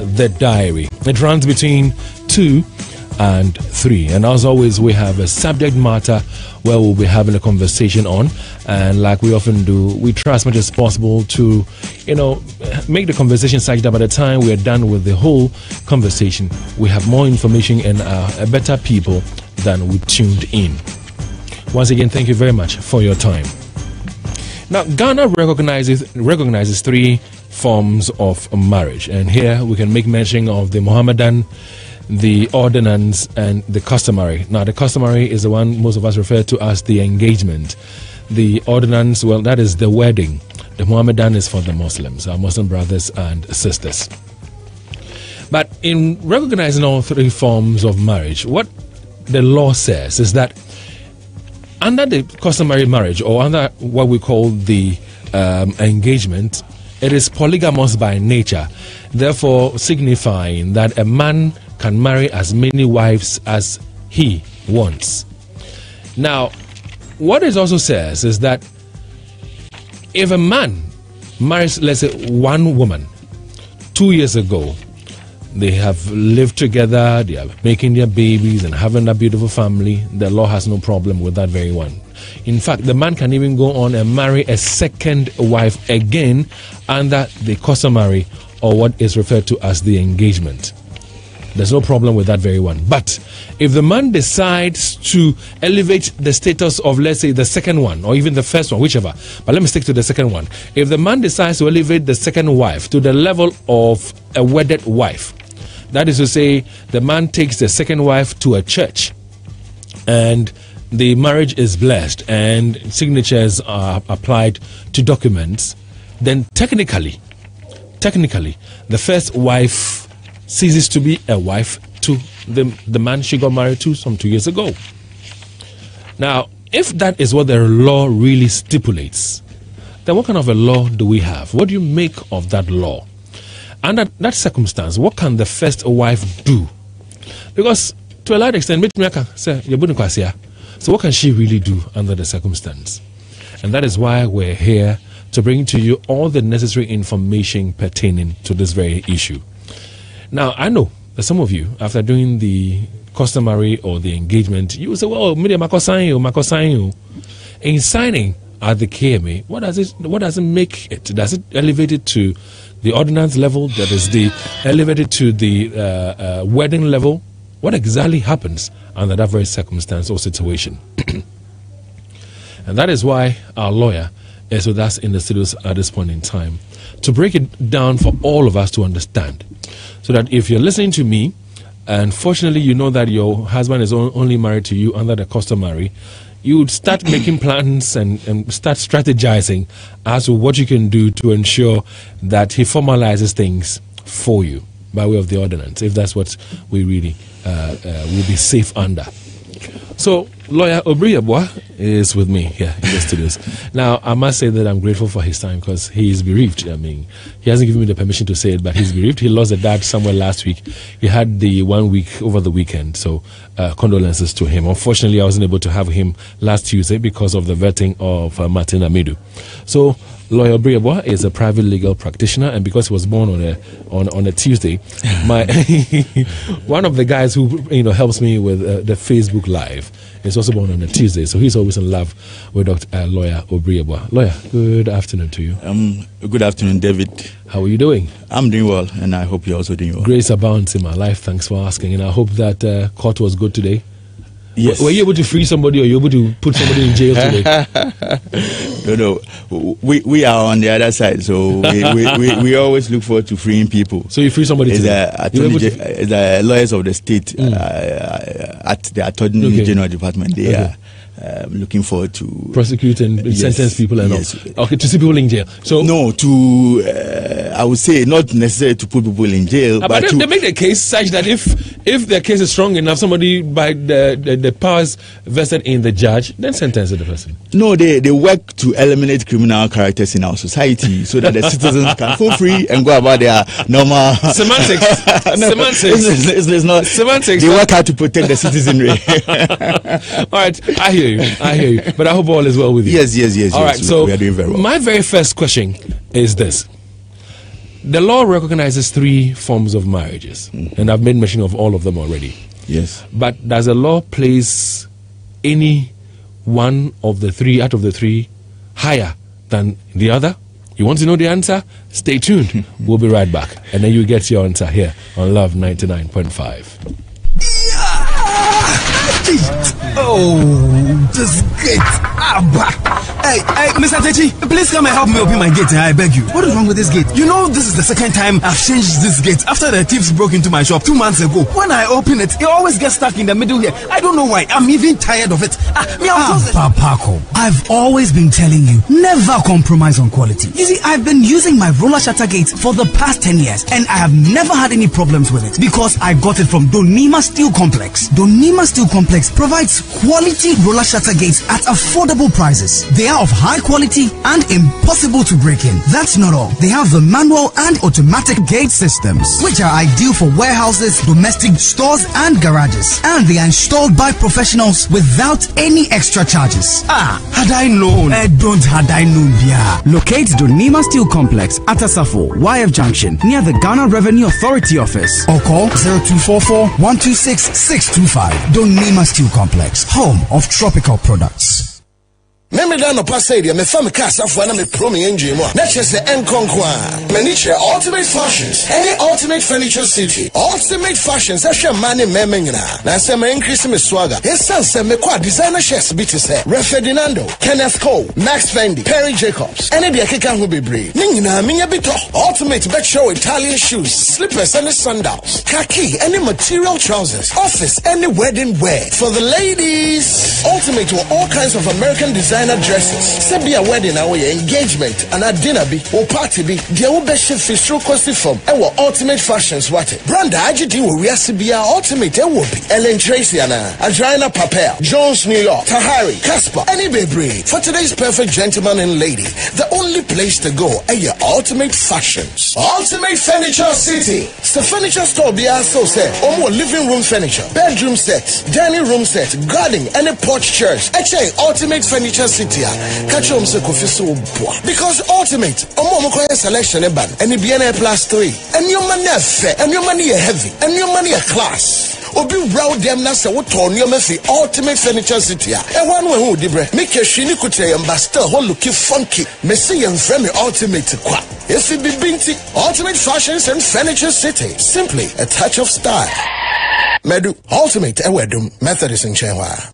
The Diary. It runs between 2 and 3. And as always, we have a subject matter where we'll be having a conversation on. And like we often do, we try as much as possible to, make the conversation such that by the time we are done with the whole conversation, we have more information and a better people than we tuned in. Once again, thank you very much for your time. Now, Ghana recognizes 3 forms of marriage. And here we can make mention of the Mohammedan, the ordinance, and the customary. Now, the customary is the one most of us refer to as the engagement. The ordinance, well, that is the wedding. The Mohammedan is for the Muslims, our Muslim brothers and sisters. But in recognizing all 3 forms of marriage, what the law says is that under the customary marriage, or under what we call the engagement, it is polygamous by nature, therefore signifying that a man can marry as many wives as he wants. Now, what it also says is that if a man marries, let's say, one woman 2 years ago, they have lived together, they are making their babies and having a beautiful family, the law has no problem with that very one. In fact, the man can even go on and marry a second wife again under the customary, or what is referred to as the engagement. There's no problem with that very one. But if the man decides to elevate the status of, let's say, the second one, or even the first one, whichever, but let me stick to the second one. If the man decides to elevate the second wife to the level of a wedded wife, that is to say, the man takes the second wife to a church and the marriage is blessed and signatures are applied to documents, then technically, the first wife ceases to be a wife to the man she got married to some 2 years ago. Now, if that is what the law really stipulates, then what kind of a law do we have? What do you make of that law? Under that circumstance, what can the first wife do? Because to a large extent, so what can she really do under the circumstance? And that is why we're here to bring to you all the necessary information pertaining to this very issue. Now, I know that some of you, after doing the customary or the engagement, you will say, well, in signing at the KMA, what does it make it? Does it elevate it to the ordinance level? That is the elevated to the wedding level? What exactly happens under that very circumstance or situation? And that is why our lawyer is with us in the studios at this point in time to break it down for all of us to understand. So that if you're listening to me, and fortunately you know that your husband is only married to you under the customary, you would start making plans and start strategizing as to what you can do to ensure that he formalizes things for you by way of the ordinance, if that's what we really will be safe under. So, Lawyer Obriabwa is with me here in the studios. Now, I must say that I'm grateful for his time because he is bereaved. I mean, he hasn't given me the permission to say it, but he's bereaved. He lost a dad somewhere last week. He had the 1 week over the weekend, so condolences to him. Unfortunately, I wasn't able to have him last Tuesday because of the vetting of Martin Amidu. So, Lawyer Obriabwa is a private legal practitioner, and because he was born on a Tuesday, my one of the guys who helps me with the Facebook Live is also born on a Tuesday, so he's always in love with Dr. Lawyer Obriabwa. Lawyer, good afternoon to you. Good afternoon, David. How are you doing? I'm doing well, and I hope you're also doing well. Grace abounds in my life. Thanks for asking, and I hope that court was good today. Yes. Were you able to free somebody, or were you able to put somebody in jail today? No. We are on the other side, so we always look forward to freeing people. So you free somebody today? The lawyers of the state at the Attorney General Department, they are looking forward to prosecute and sentence people and all. Okay, to see people in jail. So no, I would say not necessarily to put people in jail, but they make the case such that if the case is strong enough, somebody by the powers vested in the judge, then sentence the person. No, they work to eliminate criminal characters in our society so that the citizens can feel free and go about their normal semantics. It's not semantics. They work hard to protect the citizenry. All right, I hear you. But I hope all is well with you. Yes. All right, so we are doing very well. My very first question is this. The law recognizes 3 forms of marriages, and I've made mention of all of them already. Yes. But does the law place any one of the 3 out of the 3 higher than the other? You want to know the answer? Stay tuned. We'll be right back. And then you get your answer here on Love 99.5. Oh, this gate. Hey, Mr. Techi, please come and help me open my gate. I beg you. What is wrong with this gate? You know, this is the second time I've changed this gate after the thieves broke into my shop 2 months ago. When I open it, it always gets stuck in the middle here. I don't know why. I'm even tired of it. Papako, I've always been telling you, never compromise on quality. You see, I've been using my roller shutter gate for the past 10 years, and I have never had any problems with it because I got it from Donima Steel Complex. Donima Steel Complex provides quality roller shutter gates at affordable prices. They are of high quality and impossible to break in. That's not all. They have the manual and automatic gate systems, which are ideal for warehouses, domestic stores, and garages. And they are installed by professionals without any extra charges. Had I known. Had I known, yeah. Locate Donima Steel Complex at Asafo, YF Junction, near the Ghana Revenue Authority office, or call 0244 126 625. Donima Steel Complex, home of tropical products. Meme da no passedia me fam kasa fo na me promi engine mo na chese enkonkwa me ni che ultimate fashions any ultimate furniture city ultimate fashions ahwe mane meme nyina na se me increase me swagger esan se me kwa designer shirts bi te se Ferdinando, Kenneth Cole, Max Fendi, Perry Jacobs any de keka ho bebre ni nyina menya bi to ultimate bet show Italian shoes slippers and sandals khaki any material trousers office any wedding wear for the ladies ultimate with all kinds of American designer dresses. Say be a wedding or engagement and a dinner be or party be the old best fishrow cost from our ultimate fashions what brand IGD will we be ultimate will be Ellen Tracy and Adriana Papel, Jones New York, Tahari, Casper, any baby for today's perfect gentleman and lady. The only place to go are your ultimate fashions. Ultimate Furniture City. The furniture store be also say more living room furniture, bedroom sets, dining room set, garden, and a porch chairs. Actually, Ultimate Furniture City. Catch on because Ultimate selection and it be an +3 and your money fair and your money heavy and your money a class. Obi round them na say what on your messy Ultimate Furniture City. And one way who dibre make a shini kutre and basta whole looking funky. Messi and friendly Ultimate kwa. If it be binti, Ultimate Fashions and Furniture City. Simply a touch of style. Medu Ultimate Ewedum Methodist in Chenwa.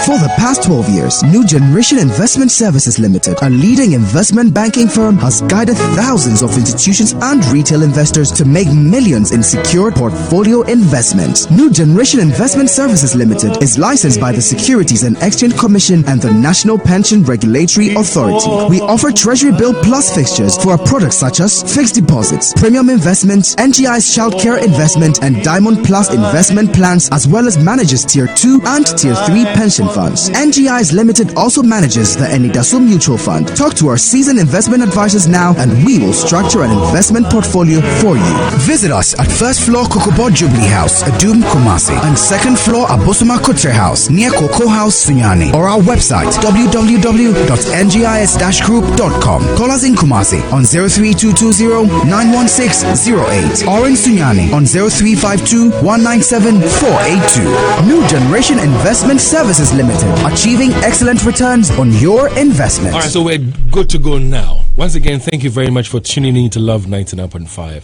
For the past 12 years, New Generation Investment Services Limited, a leading investment banking firm, has guided thousands of institutions and retail investors to make millions in secured portfolio investments. New Generation Investment Services Limited is licensed by the Securities and Exchange Commission and the National Pension Regulatory Authority. We offer Treasury Bill Plus fixtures for our products such as fixed deposits, premium investments, NGI's Child Care Investment, and Diamond Plus investment plans, as well as manages Tier 2 and Tier 3 pension funds. NGI's Limited also manages the Enidaso Mutual Fund. Talk to our seasoned investment advisors now and we will structure an investment portfolio for you. Visit us at first floor Kokobo Jubilee House, Adum Kumasi, and second floor Abosoma Kotre House near Cocoa House, Sunyani, or our website www.ngis-group.com. Call us in Kumasi on 03220-91608 or in Sunyani on 0352-197-482. New Generation Investment Services Limited, achieving excellent returns on your investment. All right, so we're good to go now. Once again, thank you very much for tuning in to Love 99.5.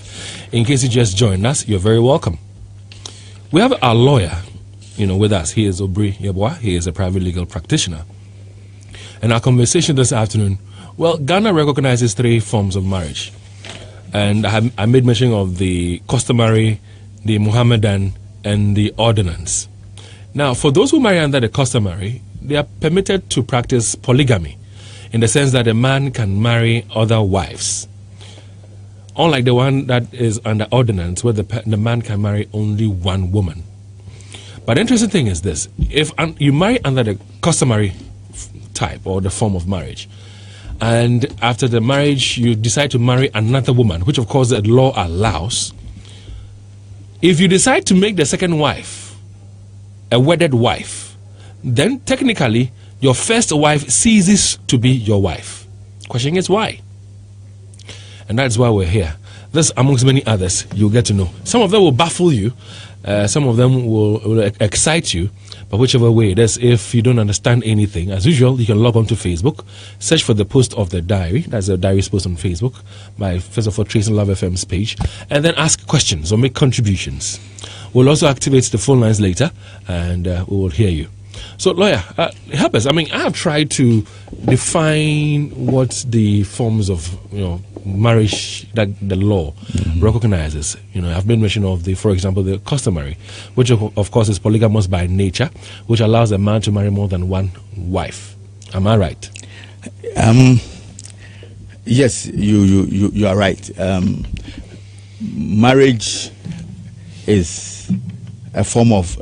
In case you just joined us, you're very welcome. We have our lawyer, with us. He is Obri Yeboah. He is a private legal practitioner. And our conversation this afternoon, well, Ghana recognizes 3 forms of marriage. And I made mention of the customary, the Muhammadan, and the ordinance. Now, for those who marry under the customary, they are permitted to practice polygamy, in the sense that a man can marry other wives. Unlike the one that is under ordinance, where the man can marry only one woman. But the interesting thing is this: if you marry under the customary type or the form of marriage, and after the marriage you decide to marry another woman, which of course the law allows, if you decide to make the second wife a wedded wife, then technically your first wife ceases to be your wife. Question is why? And that's why we're here. This, amongst many others, you'll get to know. Some of them will baffle you. Some of them will excite you. But whichever way it is, if you don't understand anything, as usual, you can log on to Facebook, search for the post of the diary. That's the diary's post on Facebook, by, first of all, Tracing Love FM's page, and then ask questions or make contributions. We'll also activate the phone lines later, and we will hear you. So, lawyer, help us. I mean, I have tried to define what the forms of, marriage that the law recognizes. I've made mention of for example, the customary, which of course is polygamous by nature, which allows a man to marry more than one wife. Am I right? Yes, you are right. Marriage is a form of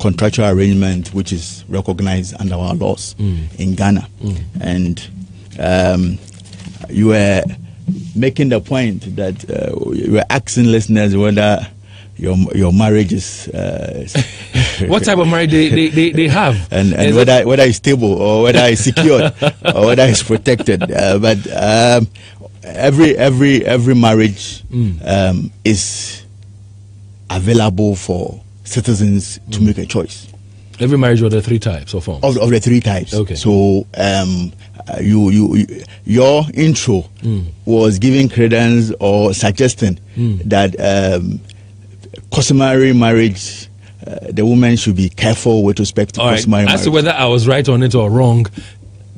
contractual arrangement which is recognized under our laws in Ghana. And you were making the point that you were asking listeners whether your marriage is what type of marriage they have, and whether it's stable or whether it's secured or whether it's protected. But every marriage is available for citizens to make a choice. Every marriage of the three types or forms? Of the three types. Okay. So your intro was giving credence or suggesting that customary marriage, the woman should be careful with respect to customary marriage. As to whether I was right on it or wrong,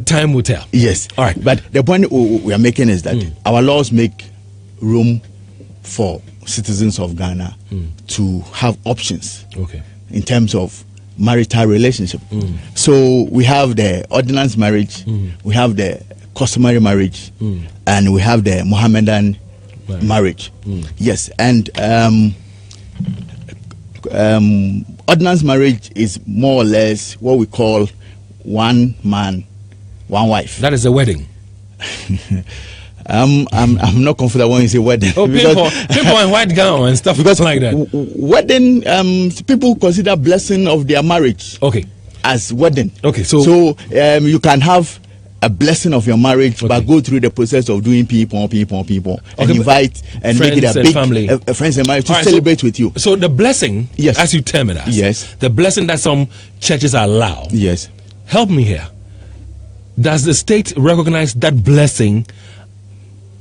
time will tell. Yes. All right. But the point we are making is that our laws make room for citizens of Ghana to have options in terms of marital relationship. So we have the ordinance marriage, we have the customary marriage, and we have the Mohammedan marriage. Yes, and ordinance marriage is more or less what we call one man, one wife. That is a wedding. I'm not comfortable when you say wedding. Oh, people in white gown and stuff because like that. Wedding, people consider blessing of their marriage. Okay. As wedding. Okay. So you can have a blessing of your marriage, but go through the process of doing people, and invite and make it a big family, friends and marriage to celebrate with you. So the blessing, yes, as you term it as, yes, the blessing that some churches allow. Yes. Help me here. Does the state recognize that blessing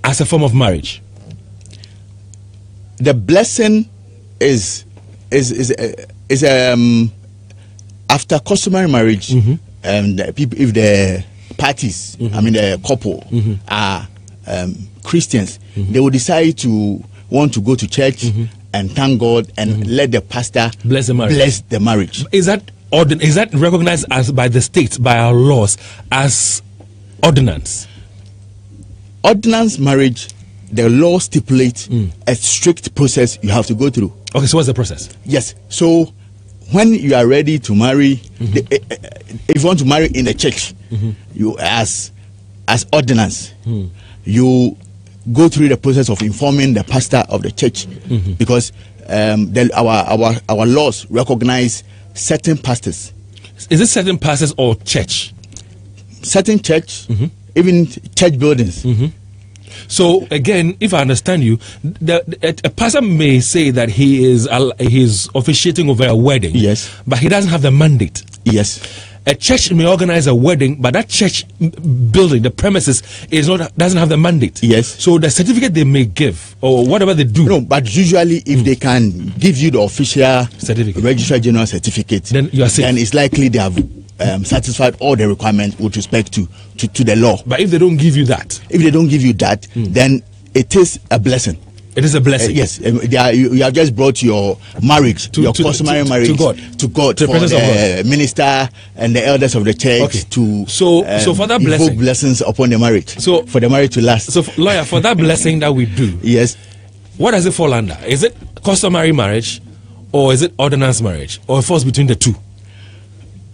as a form of marriage? The blessing is after customary marriage, and people, if the parties, I mean the couple, are Christians, they will decide to want to go to church and thank God and let the pastor bless the marriage. Is that recognized as by the state, by our laws, as ordinance? Ordinance marriage, the law stipulates a strict process you have to go through. Okay, so what's the process? Yes, so when you are ready to marry, if you want to marry in the church, you as ordinance, you go through the process of informing the pastor of the church, because our laws recognize certain pastors. Is it certain pastors or church? Certain church, even church buildings. So again, if I understand you, a pastor may say that he's officiating over a wedding, yes, but he doesn't have the mandate. Yes. A church may organize a wedding, but that church building, the premises, doesn't have the mandate. Yes. So the certificate they may give or whatever they do. No, but usually if they can give you the official certificate, Registrar General certificate, then you are safe. Then it's likely they have satisfied all the requirements with respect to the law. But if they don't give you that, then it is a blessing. It is a blessing. Yes, you have just brought your marriage, your customary marriage to God, to for the minister and the elders of the church so for that blessing, blessings upon the marriage. So for the marriage to last. So lawyer, for that blessing that we do, yes, what does it fall under? Is it customary marriage, or is it ordinance marriage, or it falls between the two?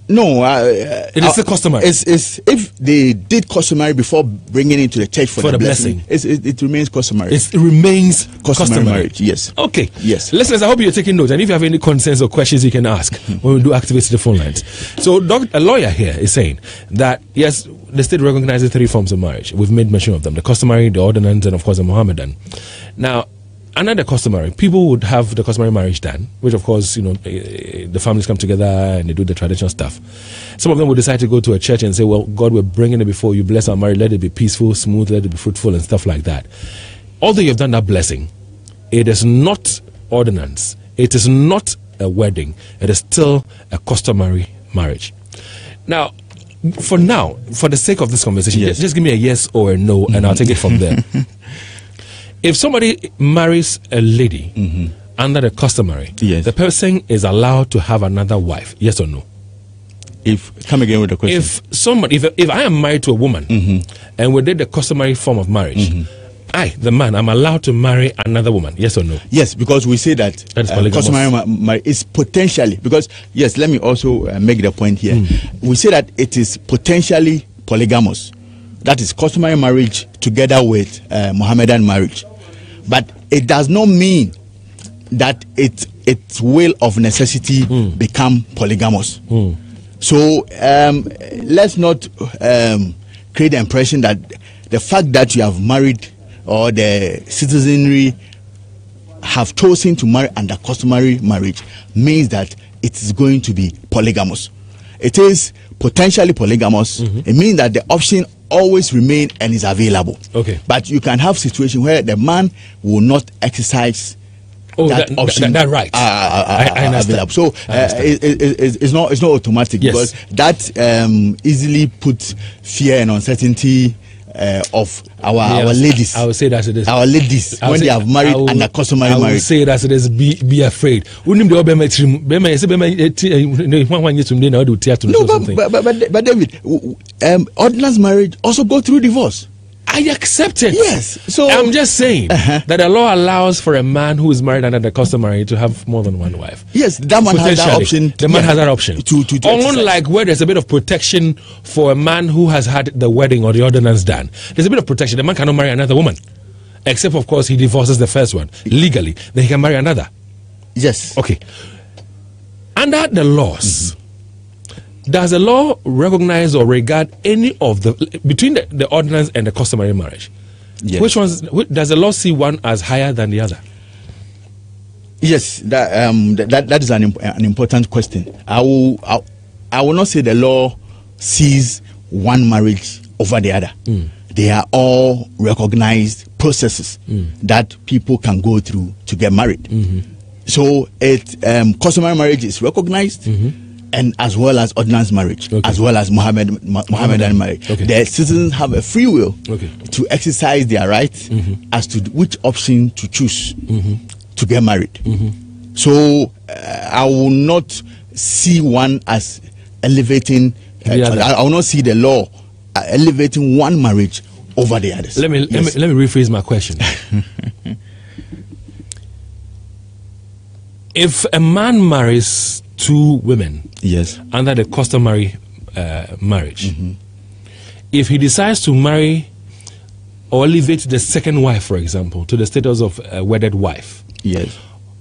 No, it is still customary. It's if they did customary before bringing it to the church for the blessing. It remains customary. It remains customary marriage. Yes. Okay. Yes. Listeners, I hope you're taking notes, and if you have any concerns or questions, you can ask when we do activate the phone lines. So, a lawyer here is saying that yes, the state recognizes 3 forms of marriage. We've made mention of them: the customary, the ordinance, and of course the Mohammedan. Now, under the customary, people would have the customary marriage done, which of course, the families come together and they do the traditional stuff. Some of them would decide to go to a church and say, well, God, we're bringing it before you, bless our marriage, let it be peaceful, smooth, let it be fruitful and stuff like that. Although you've done that blessing, it is not ordinance. It is not a wedding. It is still a customary marriage. Now, for the sake of this conversation, yes. just give me a yes or a no, and I'll take it from there. If somebody marries a lady under the customary, yes. the person is allowed to have another wife, yes or no? Come again with the question. If I am married to a woman and we did the customary form of marriage, I, the man, I'm allowed to marry another woman, yes or no? Yes, because we say that customary marriage is potentially, because yes, let me also make the point here. We say that it is potentially polygamous. That is customary marriage together with Mohammedan marriage. But it does not mean that it will of necessity become polygamous. So let's not create the impression that the fact that you have married or the citizenry have chosen to marry under customary marriage means that it is going to be polygamous. It is potentially polygamous. It means that the option always remain and is available. Okay. But you can have situation where the man will not exercise that option. That right. I understand. So it's not automatic, because that easily puts fear and uncertainty of our ladies. I would say that it is. Our ladies, when they have married under customary marriage. I would say that it is be afraid. No, but David, ordinance marriage also go through divorce. I accept it. Yes. So I'm just saying that the law allows for a man who is married under the customary to have more than one wife. Yes, that man has that option. The man has that option. To unlike where there's a bit of protection for a man who has had the wedding or the ordinance done. There's a bit of protection. The man cannot marry another woman. Except, of course, he divorces the first one legally. Then he can marry another. Yes. Okay. Under the laws, does the law recognize or regard any of the between the ordinance and the customary marriage? Yes. Which ones does the law see one as higher than the other? Yes, that is an important question. I will not say the law sees one marriage over the other. They are all recognized processes that people can go through to get married. So customary marriage is recognized. And as well as ordinance marriage, as well as Mohammedan marriage. The citizens have a free will to exercise their right as to which option to choose to get married. So I will not see one as elevating, I will not see the law elevating one marriage over the others. Let me rephrase my question. If a man marries 2 women under the customary marriage, if he decides to marry or elevate the second wife, for example, to the status of a wedded wife,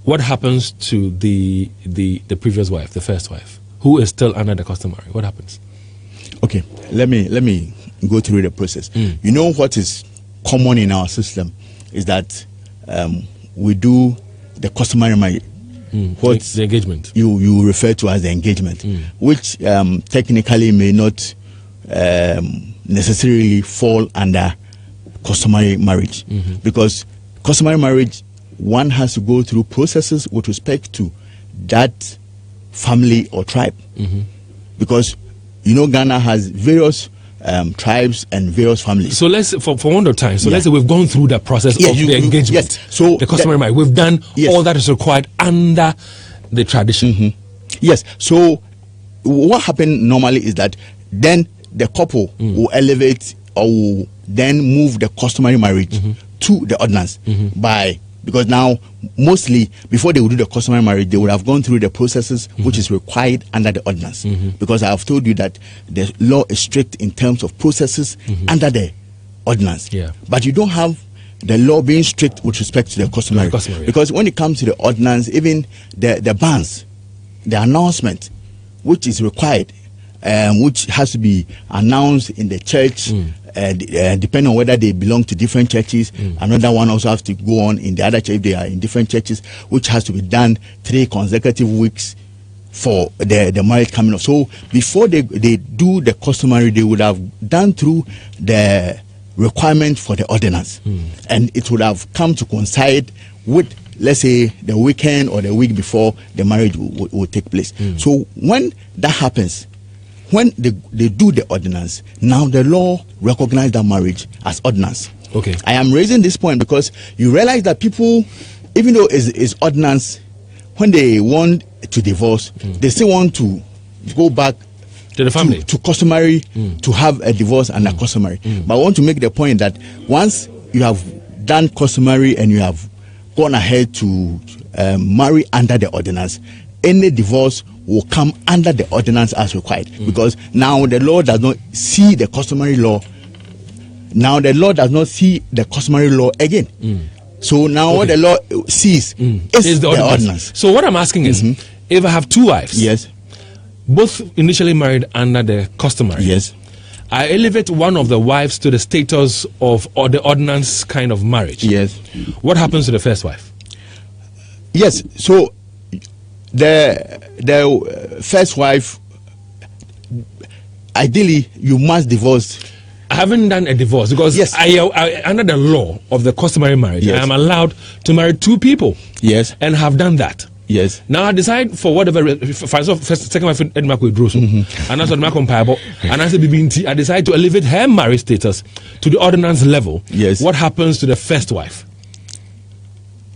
what happens to the previous wife, the first wife, who is still under the customary? What happens? Okay, let me go through the process. You know what is common in our system is that we do the customary marriage. What's the engagement you refer to as the engagement, which technically may not necessarily fall under customary marriage, because customary marriage, one has to go through processes with respect to that family or tribe, because Ghana has various tribes and various families. So let's for one of time. So let's say we've gone through the process of the engagement. So the customary marriage, we've done all that is required under the tradition. Yes. So what happened normally is that then the couple will elevate or will then move the customary marriage to the ordinance by because now mostly before they would do the customary marriage, they would have gone through the processes which is required under the ordinance. Because I have told you that the law is strict in terms of processes under the ordinance. Yeah. But you don't have the law being strict with respect to the customary. Because when it comes to the ordinance, even the bans, the announcement which is required, which has to be announced in the church, depending on whether they belong to different churches. Another one also has to go on in the other church if they are in different churches, which has to be done 3 consecutive weeks for the marriage coming up. So before they do the customary, they would have done through the requirement for the ordinance, and it would have come to coincide with, let's say, the weekend or the week before the marriage will take place. So when that happens, when they do the ordinance, now the law recognizes that marriage as ordinance. Okay. I am raising this point because you realize that people, even though it's ordinance, when they want to divorce, they still want to go back to the family, to customary, to have a divorce and a customary. But I want to make the point that once you have done customary and you have gone ahead to marry under the ordinance, any divorce will come under the ordinance as required, because now the law does not see the customary law. Now the law does not see the customary law again. So now what the law sees is the ordinance. So what I'm asking is, if I have 2 wives, yes, both initially married under the customary, yes, I elevate one of the wives to the status of the ordinance kind of marriage, yes, what happens to the first wife? Yes, so the first wife, ideally you must divorce. I haven't done a divorce because yes, I under the law of the customary marriage, yes, I am allowed to marry 2 people. Yes, and have done that. Yes. Now I decide for whatever, second wife Edma Kwedroso, and that's what my comparable, and I said I decide to elevate her marriage status to the ordinance level. Yes. What happens to the first wife?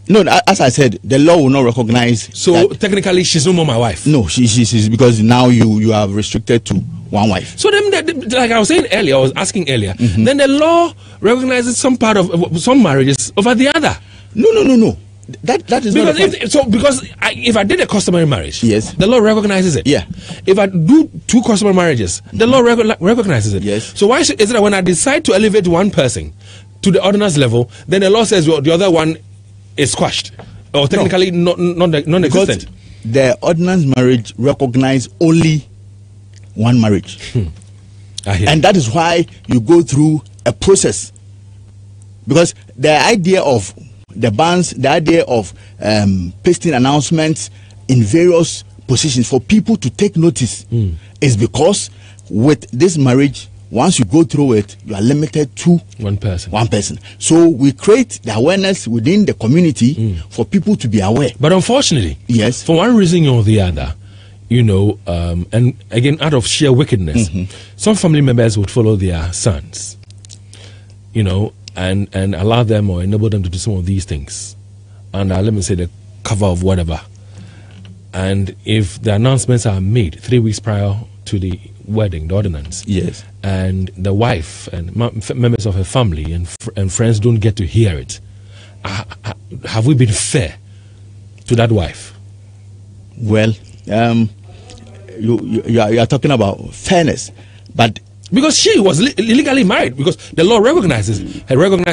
No, as I said, the law will not recognize. So technically, she's no more my wife. No, she's because now you are restricted to one wife. So then, like I was saying earlier, I was asking earlier, then the law recognizes some part of some marriages over the other. No. That is because not if I did a customary marriage, yes, the law recognizes it. Yeah. If I do 2 customary marriages, the law recognizes it. Yes. So why is it that when I decide to elevate one person to the ordinance level, then the law says, well, the other one is squashed or technically non-existent? Because the ordinance marriage recognizes only one marriage, and that is why you go through a process. Because the idea of the bans, the idea of pasting announcements in various positions for people to take notice is because with this marriage, once you go through it, you are limited to one person. So we create the awareness within the community for people to be aware. But unfortunately, yes, for one reason or the other, and again, out of sheer wickedness, some family members would follow their sons, and allow them or enable them to do some of these things under, let me say, the cover of whatever. And if the announcements are made 3 weeks prior to the wedding, the ordinance, yes, and the wife and members of her family and friends don't get to hear it, have we been fair to that wife? Well, you are talking about fairness, but because she was illegally married, because the law recognized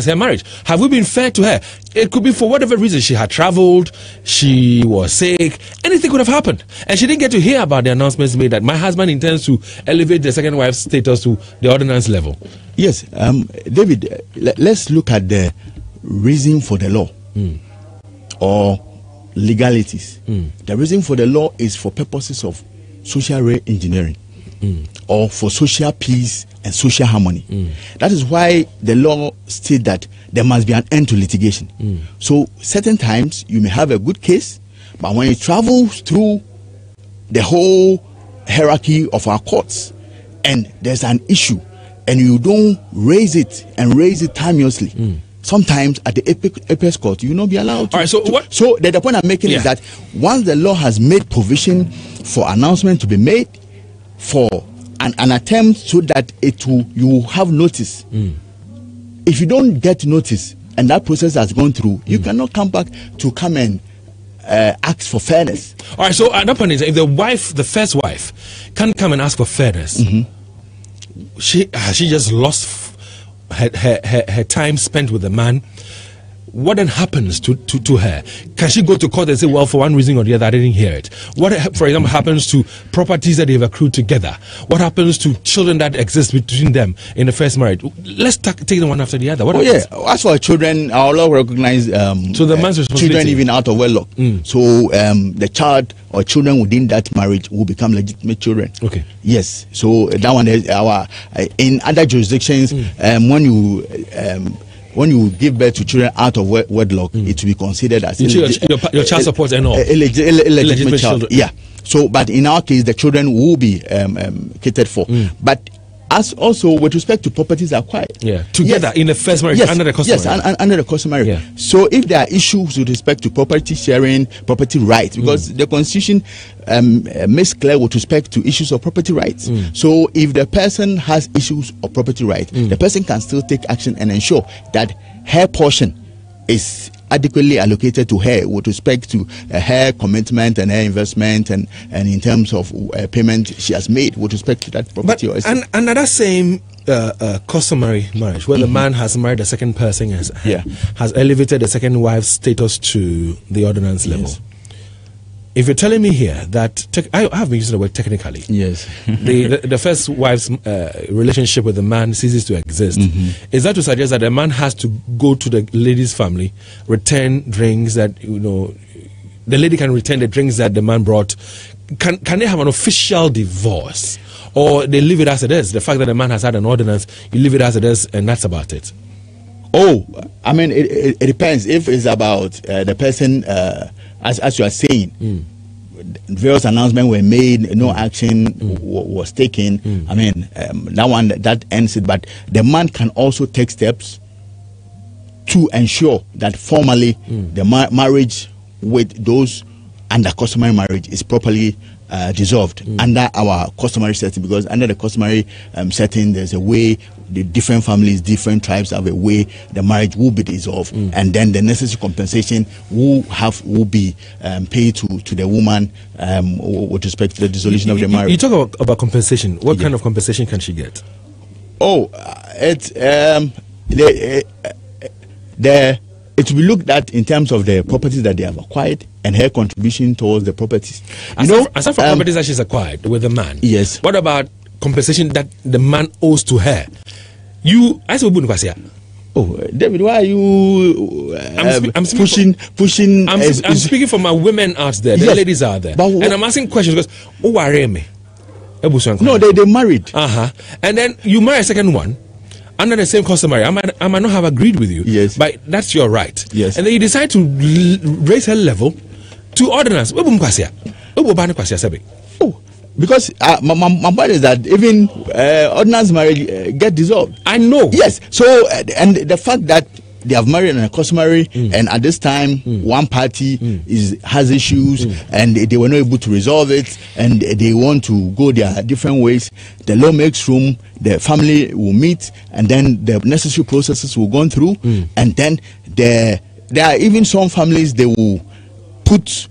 her marriage. Have we been fair to her? It could be for whatever reason. She had traveled, she was sick, anything could have happened, and she didn't get to hear about the announcements made that my husband intends to elevate the second wife's status to the ordinance level. Yes, David, let's look at the reason for the law or legalities. The reason for the law is for purposes of social re-engineering. Or for social peace and social harmony. That is why the law states that there must be an end to litigation. So certain times you may have a good case, but when you travel through the whole hierarchy of our courts and there's an issue and you don't raise it timeously, sometimes at the apex court you will not be allowed to. All right, so the point I'm making is that once the law has made provision for announcement to be made for an attempt so that you will have notice. If you don't get notice, and that process has gone through, you cannot come back to come and ask for fairness. All right, so at that point, if the first wife, can't come and ask for fairness, she just lost her time spent with the man. What then happens to her? Can she go to court and say, well, for one reason or the other, I didn't hear it? What, for example, happens to properties that they've accrued together? What happens to children that exist between them in the first marriage? Let's take them one after the other. As for children, our law recognizes so the man's responsibility, children even out of wedlock. So the child or children within that marriage will become legitimate children. Okay. Yes. So that one is in other jurisdictions, when you give birth to children out of wedlock, it will be considered as your child support and all illegitimate child. Yeah. So, but in our case, the children will be catered for. But as also with respect to properties acquired, together in the first marriage, under the customary. Yes, under the customary. Yeah. So, if there are issues with respect to property sharing, property rights, because the Constitution makes clear with respect to issues of property rights. So, if the person has issues of property rights, the person can still take action and ensure that her portion is adequately allocated to her with respect to her commitment and her investment and in terms of payment she has made with respect to that property. And another same customary marriage where the man has married a second person, has elevated the second wife's status to the ordinance level. If you're telling me here that I have been using the word technically, the first wife's relationship with the man ceases to exist, is that to suggest that the man has to go to the lady's family, return drinks that the lady can return the drinks that the man brought? Can they have an official divorce, or they leave it as it is? The fact that the man has had an ordinance, you leave it as it is, and that's about it. Oh, I mean, it depends. If it's about the person, as you are saying, various announcements were made, no action was taken. I mean, that ends it. But the man can also take steps to ensure that formally the marriage with those under customary marriage is properly dissolved under our customary setting, because under the customary setting, there's a way the different families, different tribes have a way the marriage will be dissolved, and then the necessary compensation will be paid to the woman with respect to the dissolution of the marriage. You talk about compensation. What kind of compensation can she get? Oh, it will be looked at in terms of the properties that they have acquired and her contribution towards the properties. Aside from properties that she's acquired with the man, yes. What about compensation that the man owes to her? Oh, David, why are you I'm pushing? I'm speaking for my women out there, the ladies out there, and I'm asking questions because no, they married. And then you marry a second one under the same customary. I might not have agreed with you. Yes. But that's your right. Yes. And then you decide to raise her level to ordinance. Oh, because my point is that even ordinance marriage get dissolved. I know. Yes. So and the fact that they have married in a customary, and at this time one party has issues, and they were not able to resolve it, and they want to go their different ways. The law makes room. The family will meet, and then the necessary processes will go through, and then there are even some families they will put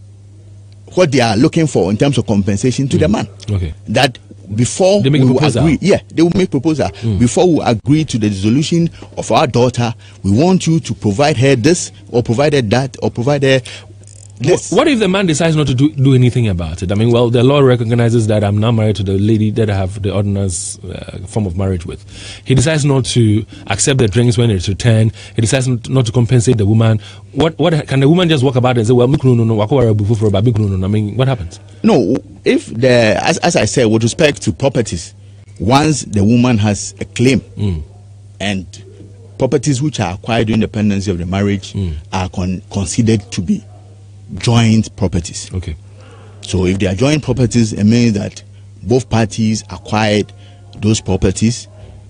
what they are looking for in terms of compensation to the man. Okay. That before they make we a proposal. Agree, they will make proposal. Before we agree to the dissolution of our daughter, we want you to provide her this, or provide her that, or provide her this. What if the man decides not to do anything about it? I mean, well, the law recognizes that I'm now married to the lady that I have the ordinance form of marriage with. He decides not to accept the drinks when it's returned. He decides not to compensate the woman. What can the woman just walk about and say, well, I mean, what happens? No, if as I said, with respect to properties, once the woman has a claim, and properties which are acquired during the pendency of the marriage are considered to be joint properties. Okay. So if they are joint properties, it means that both parties acquired those properties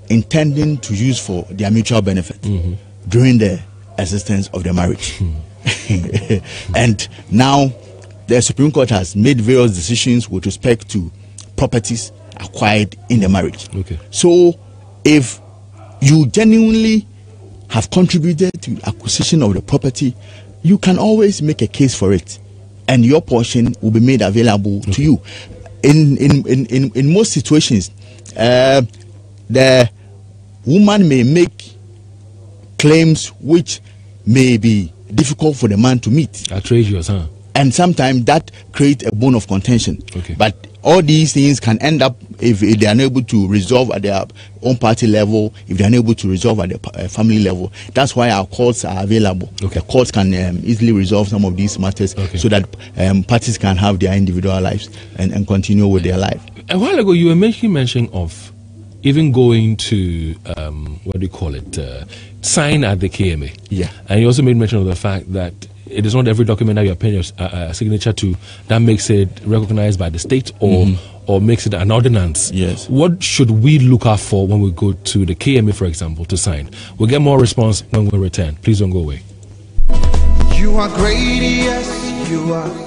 intending to use for their mutual benefit during the existence of the marriage. And now the Supreme Court has made various decisions with respect to properties acquired in the marriage. Okay. So if you genuinely have contributed to acquisition of the property, you can always make a case for it, and your portion will be made available to you. In most situations, the woman may make claims which may be difficult for the man to meet. Outrageous, huh? And sometimes that creates a bone of contention. Okay. But all these things can end up, if they are unable to resolve at their own party level, if they are unable to resolve at the family level. That's why our courts are available. Okay. The courts can easily resolve some of these matters, so that parties can have their individual lives and continue with their life. A while ago, you were making mention of even going to, sign at the KMA. Yeah. And you also made mention of the fact that it is not every document that you're paying your signature to that makes it recognized by the state or makes it an ordinance. Yes. What should we look out for when we go to the KMA, for example, to sign? We'll get more response when we return. Please don't go away. You are great, yes, you are.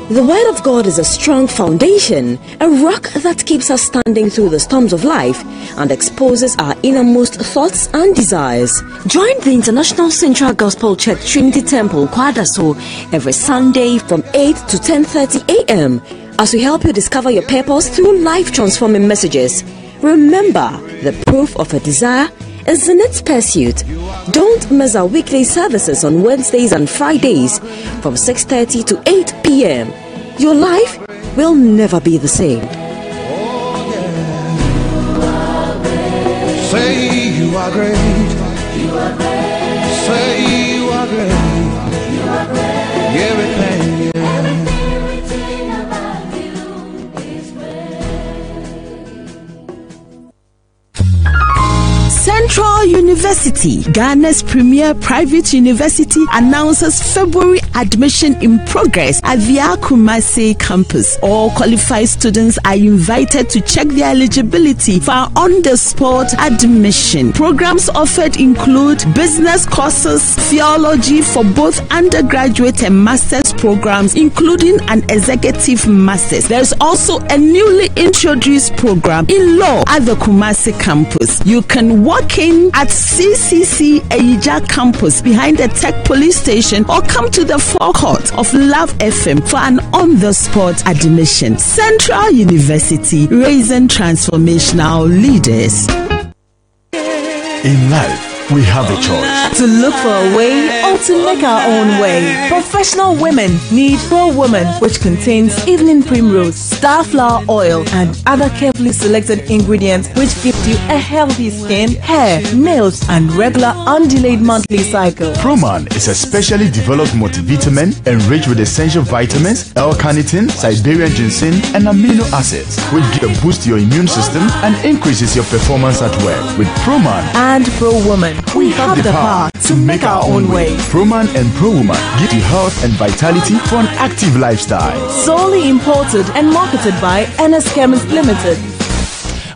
The Word of God is a strong foundation, a rock that keeps us standing through the storms of life and exposes our innermost thoughts and desires. Join the International Central Gospel Church Trinity Temple, Kwadaso, every Sunday from 8 to 10:30 a.m. as we help you discover your purpose through life-transforming messages. Remember, the proof of a desire is in its pursuit. Don't miss our weekly services on Wednesdays and Fridays from 6:30 to 8 p.m. Your life will never be the same. Say you are great. You are great. Say you are great. You are great. Everything, everything about you is great. Central University, Ghana's premier private university, announces February admission in progress at the Kumasi campus. All qualified students are invited to check their eligibility for on-the-spot admission. Programs offered include business courses, theology for both undergraduate and master's programs, including an executive master's. There is also a newly introduced program in law at the Kumasi campus. You can walk in at CCC Eija campus behind the Tech Police Station or come to the forecourt of Love FM for an on-the-spot admission. Central University, raising transformational leaders. In life, we have a choice. To look for a way or to make our own way. Professional women need Pro Woman, which contains evening primrose, starflower oil, and other carefully selected ingredients which give you a healthy skin, hair, nails, and regular undelayed monthly cycle. Proman is a specially developed multivitamin enriched with essential vitamins, L-carnitine, Siberian ginseng, and amino acids, which give a boost to your immune system and increases your performance at work. With Proman and Pro Woman, we have the power to make our own way. Proman and Pro Woman give you health and vitality for an active lifestyle. Solely imported and marketed by NS Chemist Limited.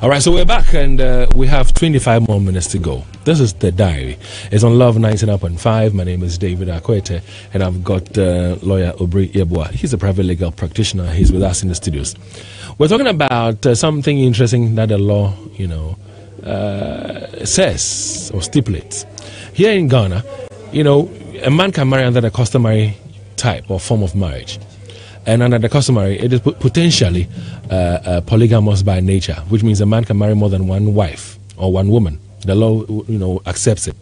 All right, so we're back and we have 25 more minutes to go. This is The Diary. It's on Love 99.5. My name is David AKUETTEH, and I've got lawyer Obri Yeboah. He's a private legal practitioner. He's with us in the studios. We're talking about something interesting that the law, says or stipulates. Here in Ghana, a man can marry under the customary type or form of marriage. And under the customary, it is potentially polygamous by nature, which means a man can marry more than one wife or one woman. The law, accepts it.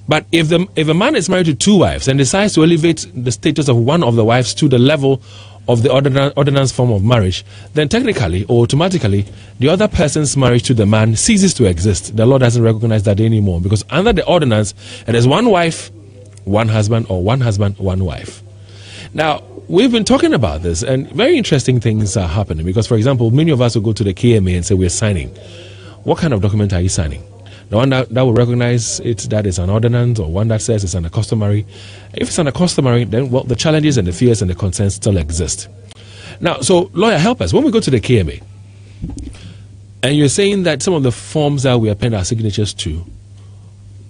But if a man is married to two wives and decides to elevate the status of one of the wives to the level of the ordinance form of marriage, then technically or automatically, the other person's marriage to the man ceases to exist. The law doesn't recognize that anymore, because under the ordinance, it is one wife, one husband, or one husband, one wife. Now, we've been talking about this, and very interesting things are happening, because, for example, many of us will go to the KMA and say, we're signing. What kind of document are you signing? The one that will recognize it, that is an ordinance, or one that says it's an customary. If it's an customary, then, well, the challenges and the fears and the concerns still exist. Now, so, lawyer, help us. When we go to the KMA, and you're saying that some of the forms that we append our signatures to,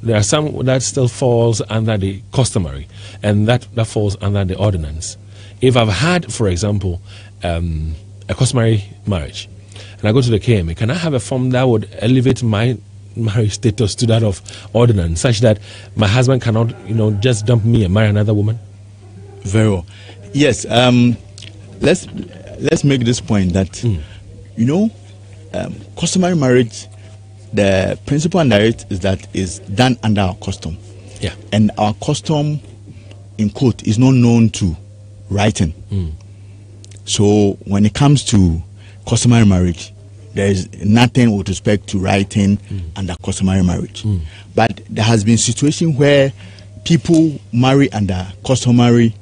there are some that still falls under the customary, and that falls under the ordinance. If I've had, for example, a customary marriage, and I go to the KMA, can I have a form that would elevate my marriage status to that of ordinance, such that my husband cannot, just dump me and marry another woman? Very well. Yes. Let's make this point that customary marriage, the principle under it is that is done under our custom. Yeah. And our custom, in quote, is not known to writing. So when it comes to customary marriage, there is nothing with respect to writing under customary marriage. But there has been situation where people marry under customary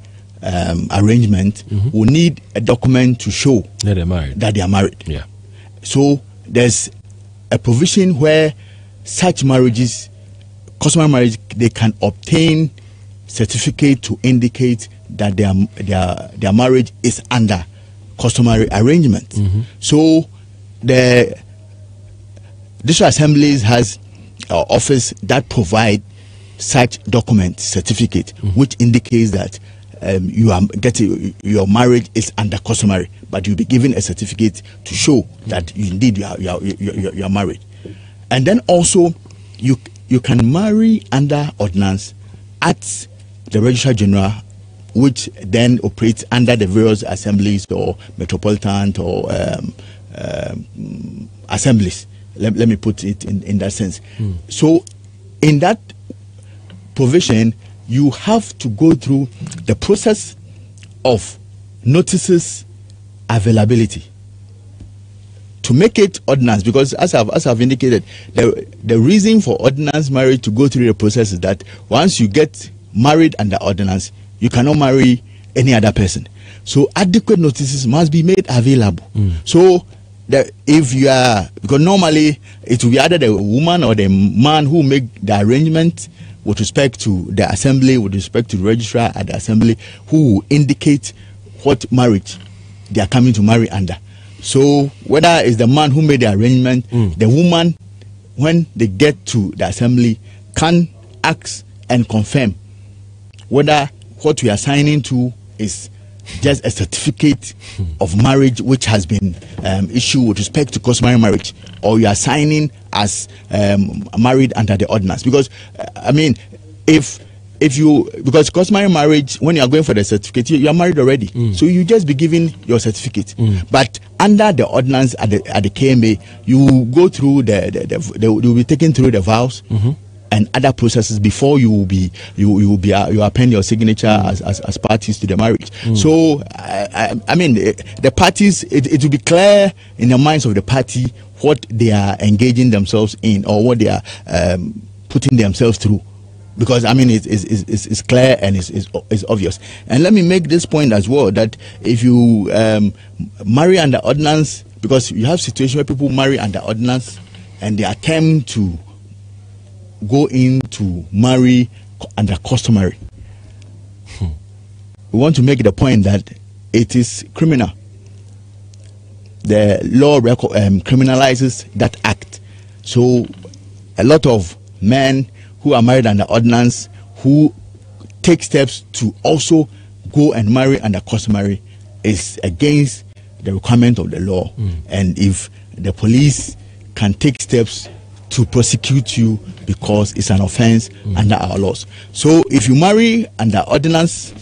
arrangement will need a document to show that they're married. Yeah. So there's a provision where such marriages, customary marriage, they can obtain certificate to indicate that their marriage is under customary arrangement. So the district assemblies has office that provide such document certificate, which indicates that you are getting your marriage is under customary, but you'll be given a certificate to show that indeed you are married. And then also you can marry under ordinance at the Registrar General, which then operates under the various assemblies or metropolitan or assemblies. Let me put it in that sense. So in that provision, you have to go through the process of notices availability to make it ordinance, because as I've indicated, the reason for ordinance marriage to go through the process is that once you get married under ordinance, you cannot marry any other person. So adequate notices must be made available. So if you are, because normally it will be either the woman or the man who make the arrangement with respect to the assembly, with respect to the registrar at the assembly, who will indicate what marriage they are coming to marry under. So whether it's the man who made the arrangement, the woman, when they get to the assembly, can ask and confirm whether what we are signing to is just a certificate of marriage which has been issued with respect to customary marriage, or you are signing as married under the ordinance. Because because customary marriage, when you are going for the certificate, you are married already, so you just be given your certificate. But under the ordinance at the KMA, you go through you will be taken through the vows and other processes before you append your signature as parties to the marriage. So the parties, it will be clear in the minds of the party what they are engaging themselves in, or what they are putting themselves through, because it's clear and it's obvious. And let me make this point as well, that if you marry under ordinance, because you have situations where people marry under ordinance and they attempt to go in to marry under customary. We want to make the point that it is criminal. The law criminalizes that act. So a lot of men who are married under ordinance, who take steps to also go and marry under customary, is against the requirement of the law. And if the police can take steps to prosecute you, because it's an offense under our laws. So if you marry under ordinance,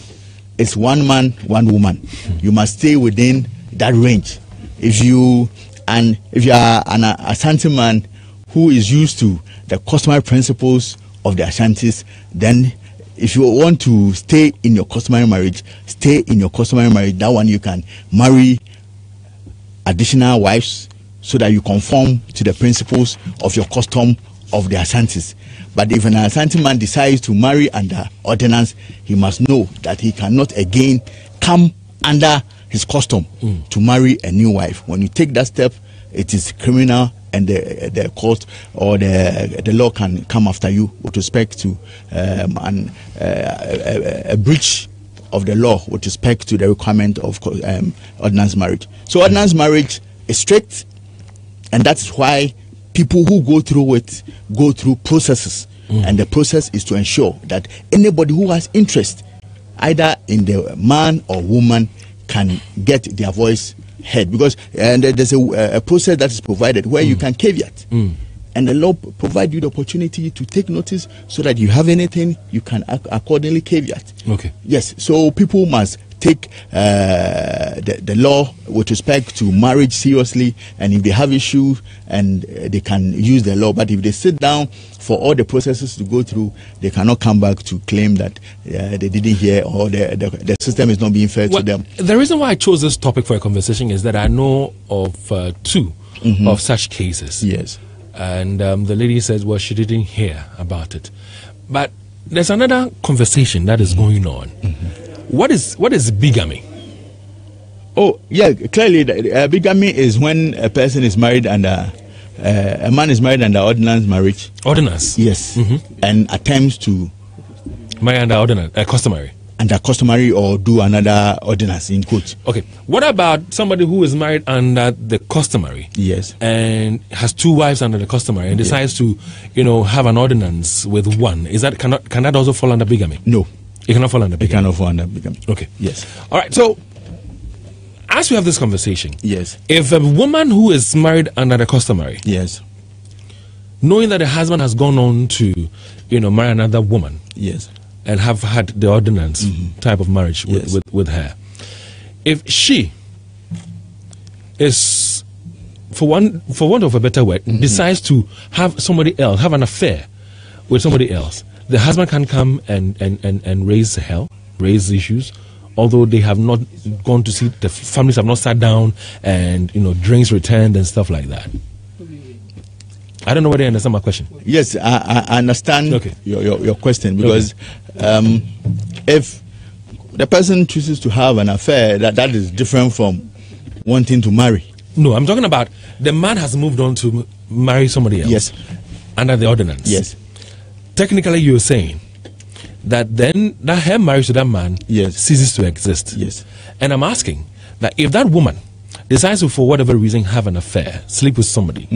it's one man, one woman. You must stay within that range. If you are an Ashanti man who is used to the customary principles of the Ashantis, then if you want to stay in your customary marriage, stay in your customary marriage. That one you can marry additional wives, so that you conform to the principles of your custom of the Ashantis. But if an Ashanti man decides to marry under ordinance, he must know that he cannot again come under his custom to marry a new wife. When you take that step, it is criminal, and the court or the law can come after you with respect to a breach of the law with respect to the requirement of ordinance marriage. So ordinance marriage is strict. And that's why people who go through it go through processes. And the process is to ensure that anybody who has interest, either in the man or woman, can get their voice heard. Because there's a process that is provided where you can caveat. and the law provide you the opportunity to take notice so that you have anything, you can accordingly caveat. Okay. Yes, so people must take the law with respect to marriage seriously, and if they have issues, and they can use the law. But if they sit down for all the processes to go through, they cannot come back to claim that they didn't hear, or the system is not being fair to them. The reason why I chose this topic for a conversation is that I know of two of such cases. Yes. And the lady says, well, she didn't hear about it. But there's another conversation that is going on. What is bigamy? Oh, yeah, clearly, bigamy is when a person is married under, a man is married under ordinance marriage. Ordinance? Yes. And attempts to marry under ordinance, customary. Under customary, or do another ordinance, in quotes. Okay. What about somebody who is married under the customary? Yes. And has two wives under the customary and decides to, have an ordinance with one. Can that also fall under bigamy? No. It cannot fall under bigamy. It cannot fall under bigamy. Okay. Yes. All right. So, as we have this conversation, yes, if a woman who is married under the customary, yes, knowing that the husband has gone on to, marry another woman, yes, and have had the ordinance type of marriage with her, if she is, for want of a better word, decides to have somebody else, have an affair with somebody else, the husband can come and raise hell, raise issues, although they have not gone to see, the families have not sat down and, drinks returned and stuff like that. I don't know whether you understand my question. Yes, I understand your question, because if the person chooses to have an affair, that is different from wanting to marry. No, I'm talking about the man has moved on to marry somebody else. Yes. Under the ordinance. Yes. Technically, you're saying that then that her marriage to that man ceases to exist. Yes. And I'm asking that if that woman decides to, for whatever reason, have an affair, sleep with somebody,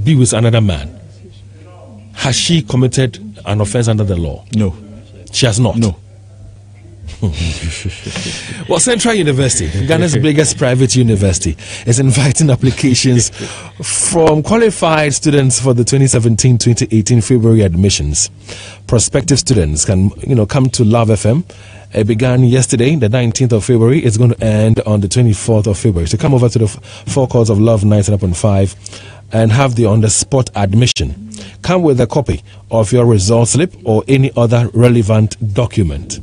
be with another man, has she committed an offense under the law? No. She has not? No. Well, Central University, Ghana's biggest private university, is inviting applications from qualified students for the 2017-2018 February admissions. Prospective students can, come to Love FM. It began yesterday, the 19th of February. It's going to end on the 24th of February. So come over to the forecourts of Love 99.5 and have the on-the-spot admission. Come with a copy of your result slip or any other relevant document.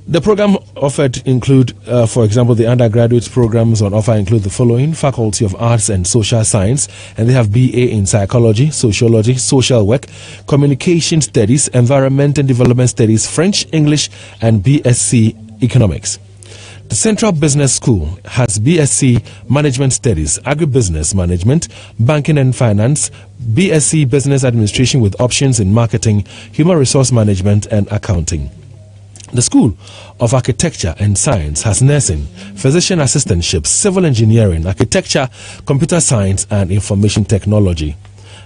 The program offered include, for example, the undergraduate programs on offer include the following: Faculty of Arts and Social Science, and they have BA in Psychology, Sociology, Social Work, Communication Studies, Environment and Development Studies, French, English, and BSc Economics. The Central Business School has BSc Management Studies, Agribusiness Management, Banking and Finance, BSc Business Administration with options in Marketing, Human Resource Management, and Accounting. The School of Architecture and Science has nursing, physician assistantship, civil engineering, architecture, computer science, and information technology.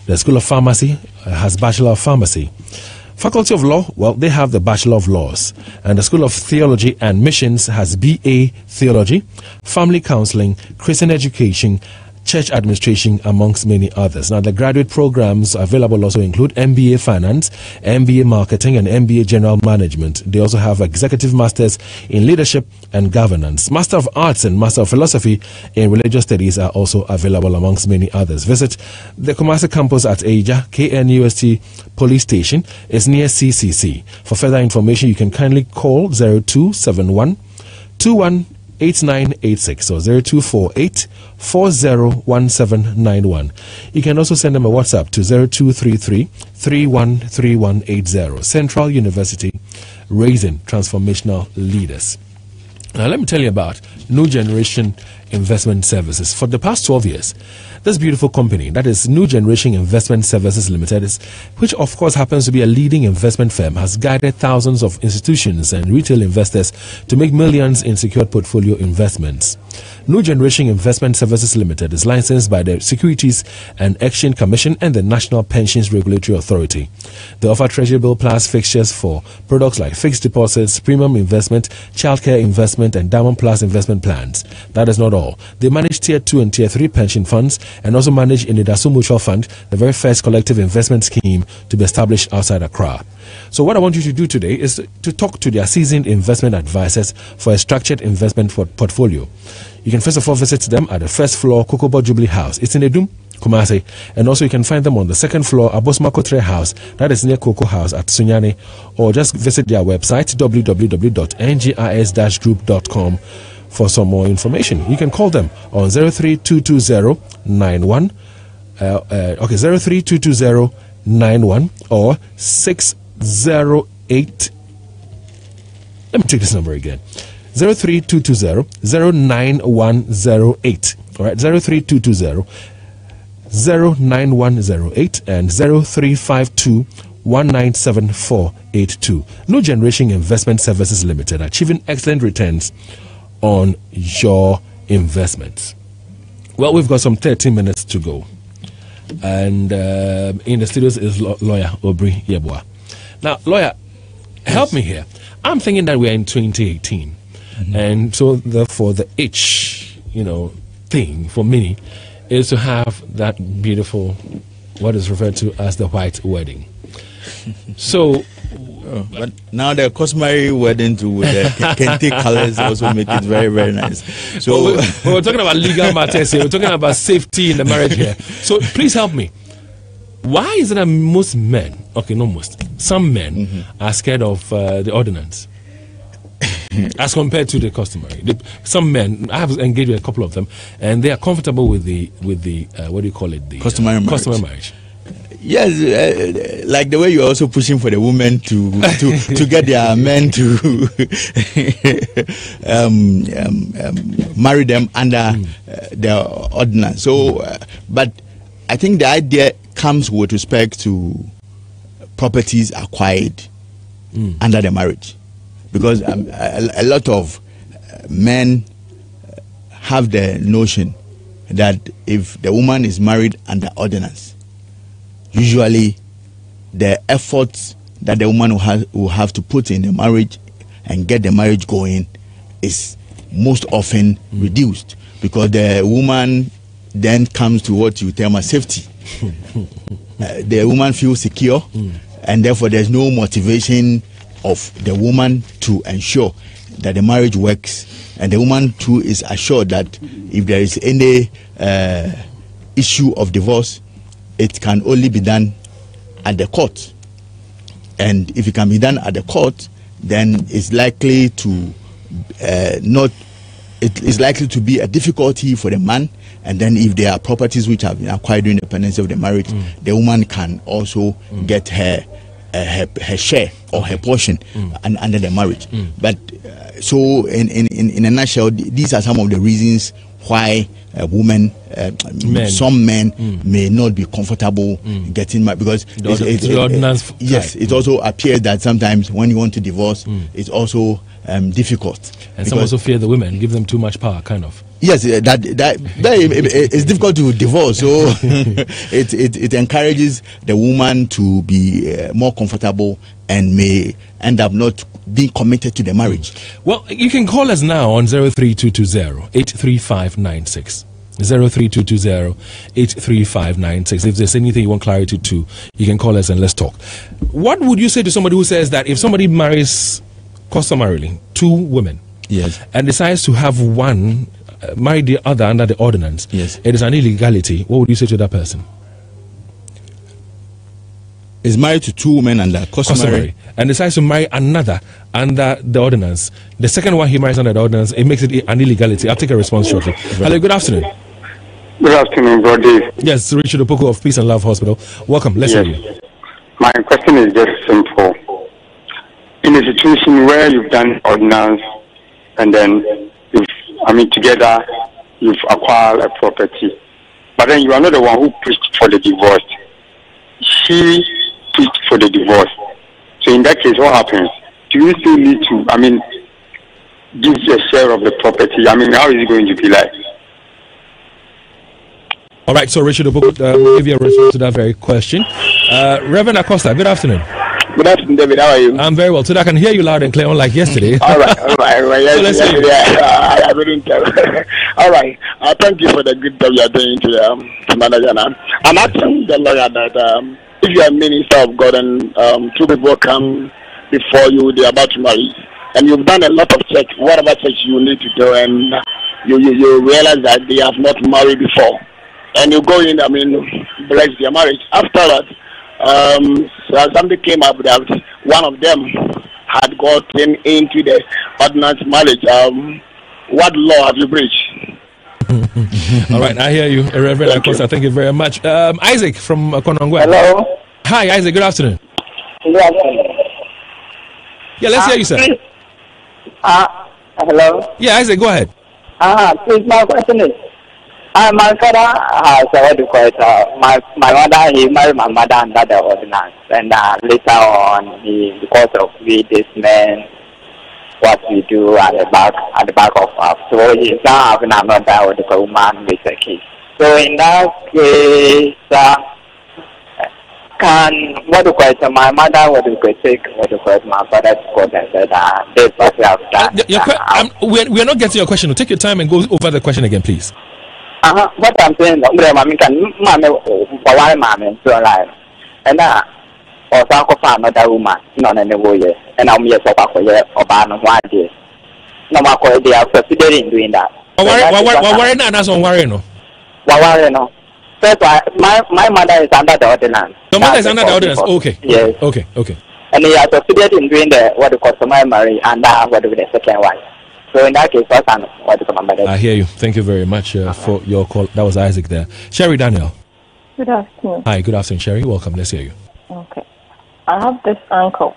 The School of Pharmacy has Bachelor of Pharmacy. Faculty of Law, well, they have the Bachelor of Laws. And the School of Theology and Missions has BA Theology, Family Counseling, Christian Education, Church Administration, amongst many others. Now, the graduate programs available also include MBA Finance, MBA Marketing, and MBA General Management. They also have Executive Masters in Leadership and Governance. Master of Arts and Master of Philosophy in Religious Studies are also available, amongst many others. Visit the Kumasi campus at Aja, KNUST Police Station. It's near CCC. For further information, you can kindly call 0271 8986 or 0248 401791. You can also send them a WhatsApp to 0233 313180. Central University, raising transformational leaders. Now, let me tell you about New Generation Investment Services. For the past 12 years, this beautiful company, that is New Generation Investment Services Limited, which of course happens to be a leading investment firm, has guided thousands of institutions and retail investors to make millions in secured portfolio investments. New Generation Investment Services Limited is licensed by the Securities and Exchange Commission and the National Pensions Regulatory Authority. They offer Treasury Bill Plus fixtures for products like fixed deposits, premium investment, childcare investment, and Diamond Plus investment plans. That is not all. They manage Tier 2 and Tier 3 pension funds and also manage in the Daso Mutual Fund, the very first collective investment scheme to be established outside Accra. So what I want you to do today is to talk to their seasoned investment advisors for a structured investment portfolio. You can first of all visit them at the first floor, Kokobo Jubilee House. It's in Edum, Kumasi. And also you can find them on the second floor, Abosma Kotre House. That is near Coco House at Sunyani. Or just visit their website, www.ngis-group.com for some more information. You can call them on 0322091 0322091 or 608. Let me take this number again. 03220-09108. All right, 03220-09108 and 0352-197482. New Generation Investment Services Limited, achieving excellent returns on your investments. Well, we've got some 30 minutes to go. And in the studios is lawyer Aubrey Yeboah. Now, lawyer, help me here. I'm thinking that we are in 2018. And so therefore the H, thing for many is to have that beautiful, what is referred to as the white wedding. So, but now the customary wedding too with the kente colors also make it very, very nice. So we're talking about legal matters here. We're talking about safety in the marriage here. So please help me. Why is it that most men, some men are scared of the ordinance as compared to the customary? Some men, I have engaged with a couple of them, and they are comfortable with the what do you call it? The customary marriage. Yes, like the way you're also pushing for the women to get their men to marry them under the ordinance. So, but I think the idea comes with respect to properties acquired under the marriage, because a lot of men have the notion that if the woman is married under ordinance, usually the efforts that the woman will have to put in the marriage and get the marriage going is most often reduced, because the woman then comes to what you term as safety. The woman feels secure, and therefore there's no motivation of the woman to ensure that the marriage works, and the woman too is assured that if there is any issue of divorce, it can only be done at the court. And if it can be done at the court, then it's likely to it's likely to be a difficulty for the man. And then if there are properties which have been acquired during the pendency of the marriage, the woman can also get her share or her portion under the marriage. But so in a nutshell, these are some of the reasons why some men may not be comfortable getting married, because it also appears that sometimes when you want to divorce, it's also difficult. And some also fear the women, give them too much power, kind of. Yes, that it's difficult to divorce, so it encourages the woman to be more comfortable and may end up not being committed to the marriage. Well, you can call us now on 03220-83596. 03220-83596. If there's anything you want clarity to, you can call us and let's talk. What would you say to somebody who says that if somebody marries customarily two women, yes, and decides to have one marry the other under the ordinance, yes, it is an illegality? What would you say to that person? Is married to two women under customary and decides to marry another under the ordinance. The second one he marries under the ordinance, it makes it an illegality. I'll take a response shortly. Hello, good afternoon. Good afternoon, Brody. Yes, Richard Opoko of Peace and Love Hospital. Welcome. Let's hear you. My question is just simple. In a situation where you've done ordinance and then together you've acquired a property, but then you are not the one who pushed for the divorce. She pushed for the divorce. So in that case, what happens? Do you still need to, give a share of the property? How is it going to be like? All right, so Richard Opoko will give you a response to that very question. Reverend Acosta, good afternoon. Good afternoon, David. How are you? I'm very well. Today I can hear you loud and clear, unlike yesterday. All right. Yes, so let's I couldn't tell. All right. Thank you for the good job you are doing to manager. I'm asking the lawyer that if you are minister of God and two people come before you, they are about to marry, and you've done a lot of checks, whatever checks you need to do, and you realize that they have not married before, and you go in, bless their marriage. After that, so something came up that one of them had gotten into the ordinance marriage. What law have you breached? All right, I hear you, Reverend. Of course, thank you very much. Isaac from Konongwe. Hello. Hi, Isaac. Good afternoon. Good afternoon. Yeah, let's hear you, sir. Hello. Yeah, Isaac, go ahead. Please, my question is, my father has my mother, he married my mother under the ordinance, and later on, because of this man, what we do at the back of us, so he's now having another woman with a kid. So in that case, my mother take my father to court and said this what we have done. We're not getting your question. Take your time and go over the question again, please. What I'm saying, mommy can mommy so alive, and or another woman, not any way, and I'm here or ban one day. No matter they are considering doing that. No. That's why my mother is under the ordinance. Your mother is under the ordinance. Okay. Yes. Okay. And he has succeeded in doing what you call marry and the second wife. So in that case, what you call I hear you. Thank you very much for your call. That was Isaac there. Sherry Daniel. Good afternoon. Hi. Good afternoon, Sherry. Welcome. Let's hear you. Okay. I have this uncle.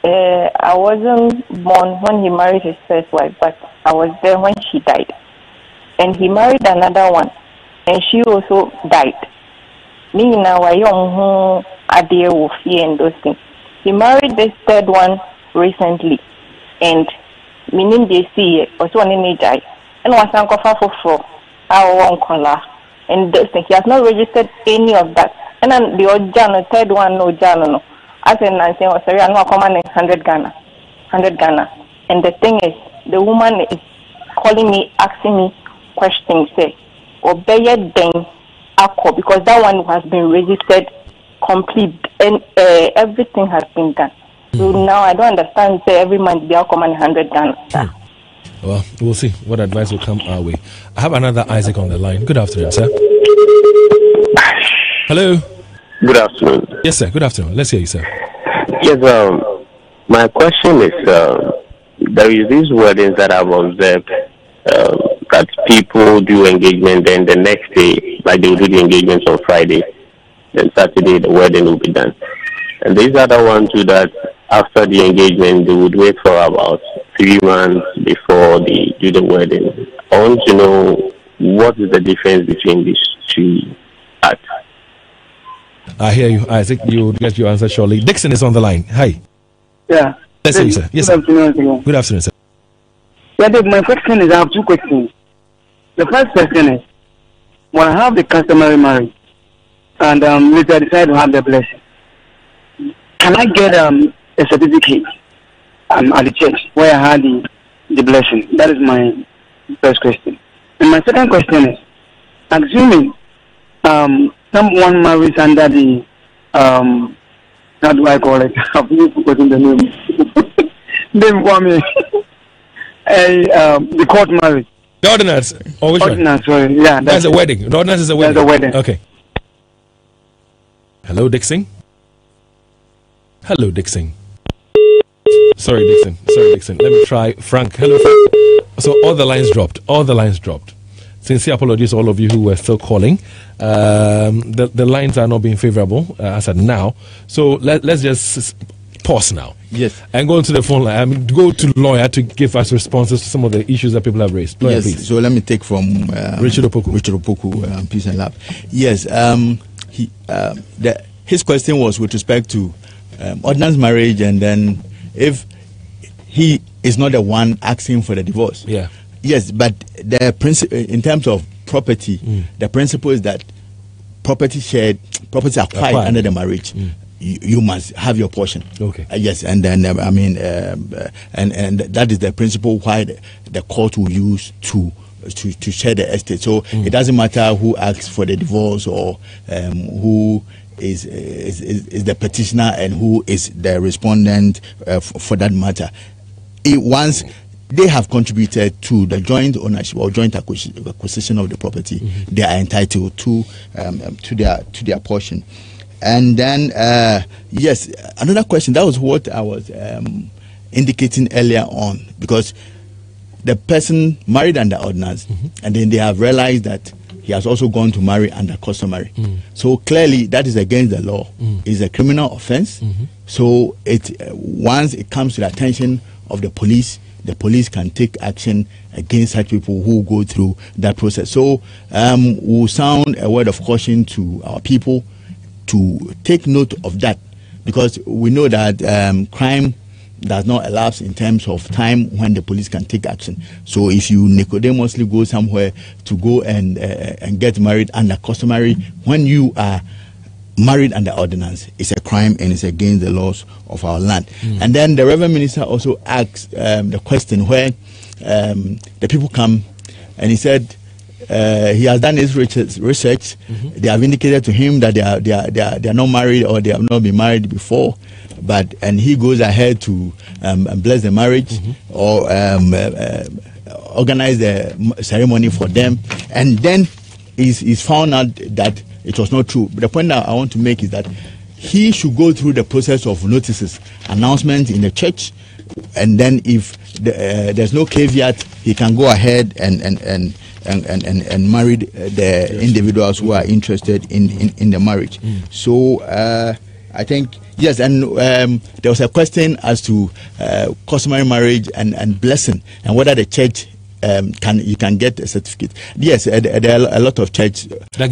I wasn't born when he married his first wife, but I was there when she died, and he married another one. And she also died. Me now I young idea of fear and those things. He married this third one recently, and meaning they see also one in die. And was uncle for our uncle, and those things. He has not registered any of that. And then the old Jan, third one, no Jan. As in I say, oh sorry, I'm not commanding 100 Ghana. And the thing is, the woman is calling me, asking me questions, say. Obey then because that one has been registered complete and everything has been done. So now I don't understand. Say every month they are command 100 Ghana. Well, we'll see what advice will come our way. I have another Isaac on the line. Good afternoon, sir. Hello. Good afternoon. Yes, sir. Good afternoon. Let's hear you, sir. Yes. My question is, there is these weddings that I've observed. That people do engagement, then the next day, like they will do the engagement on Friday, then Saturday the wedding will be done. And these other ones do that after the engagement, they would wait for about 3 months before they do the wedding. I want to know what is the difference between these two acts. I hear you, Isaac. You will get your answer shortly. Dixon is on the line. Hi. Yeah. Let's hear you, sir. Yes, sir. Good afternoon. Good afternoon, sir. Yeah, Dave, my question is, I have 2 questions. The first question is, when I have the customary marriage and later I decide to have the blessing, can I get a certificate at the church where I had the blessing? That is my first question. And my second question is, assuming someone marries under the how do I call it? I've forgotten the name. Name for me. The court marriage. The ordinance. Or which ordinance, one? Sorry. Yeah, that's a wedding. The ordinance is a wedding. That's a wedding. Okay. Hello, Dixon. Hello, Dixon. Sorry, Dixon. Let me try Frank. Hello, Frank. So all the lines dropped. Sincere apologies to all of you who were still calling. The lines are not being favorable as at now. So let's just pause now. Yes. And go into the phone line. Go to lawyer to give us responses to some of the issues that people have raised. Lawyer, yes. Please. So let me take from Richard Opoku, Peace and Love. Yes. His question was with respect to ordinance marriage, and then if he is not the one asking for the divorce. Yeah. Yes, but the principle in terms of property, the principle is that property acquired under the marriage you must have your portion. Okay. Yes, and then and that is the principle why the court will use to share the estate. So it doesn't matter who asks for the divorce or who is the petitioner and who is the respondent for that matter. Once they have contributed to the joint ownership or joint acquisition of the property, they are entitled to their portion. And then yes, another question, that was what I was indicating earlier on, because the person married under ordinance, and then they have realized that he has also gone to marry under customary. So clearly that is against the law. It's a criminal offense. So once it comes to the attention of the police can take action against such people who go through that process. So we'll sound a word of caution to our people to take note of that, because we know that crime does not elapse in terms of time when the police can take action. So if you nicodemously go somewhere to go and get married under customary, when you are married under ordinance, it's a crime and it's against the laws of our land. And then the Reverend Minister also asked the question where the people come, and he said he has done his research. They have indicated to him that they are not married or they have not been married before, and he goes ahead to bless the marriage or organize the ceremony for them, and then he's found out that it was not true. But the point that I want to make is that he should go through the process of notices, announcements in the church, and then if there's no caveat, he can go ahead and marry the individuals who are interested in the marriage. So I think yes, and there was a question as to customary marriage and blessing, and whether the church you can get a certificate. Yes, there are a lot of churches that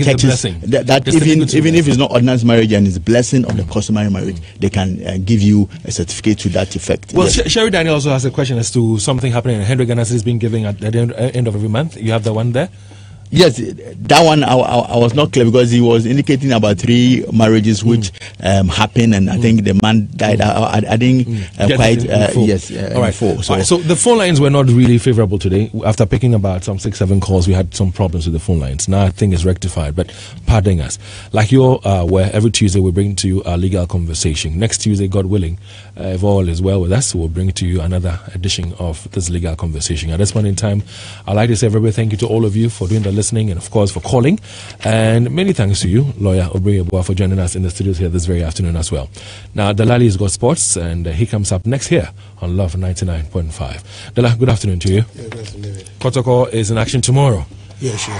even if it's not ordinance marriage and it's blessing of the customary marriage, they can give you a certificate to that effect. Well, yes. Sherry Daniel also has a question as to something happening in Henry Ghana is being given at the end of every month. You have the one there? Yes, that one I was not clear, because he was indicating about 3 marriages which happened, and I think the man died. I didn't quite yes. All right. So the phone lines were not really favorable today. After picking about some 6-7 calls, we had some problems with the phone lines. Now I think it's rectified, but pardon us. Like you're aware, every Tuesday we bring to you a legal conversation. Next Tuesday, God willing, if all is well with us, we'll bring to you another edition of this legal conversation. At this point in time, I'd like to say very thank you to all of you for doing the listening and of course for calling, and many thanks to you, Lawyer Obri Eboa, for joining us in the studios here this very afternoon as well. Now Delali's got sports, and he comes up next here on Love 99.5. Dela, good afternoon to you. Yeah, good afternoon. Protocol is in action tomorrow. Yeah, sure.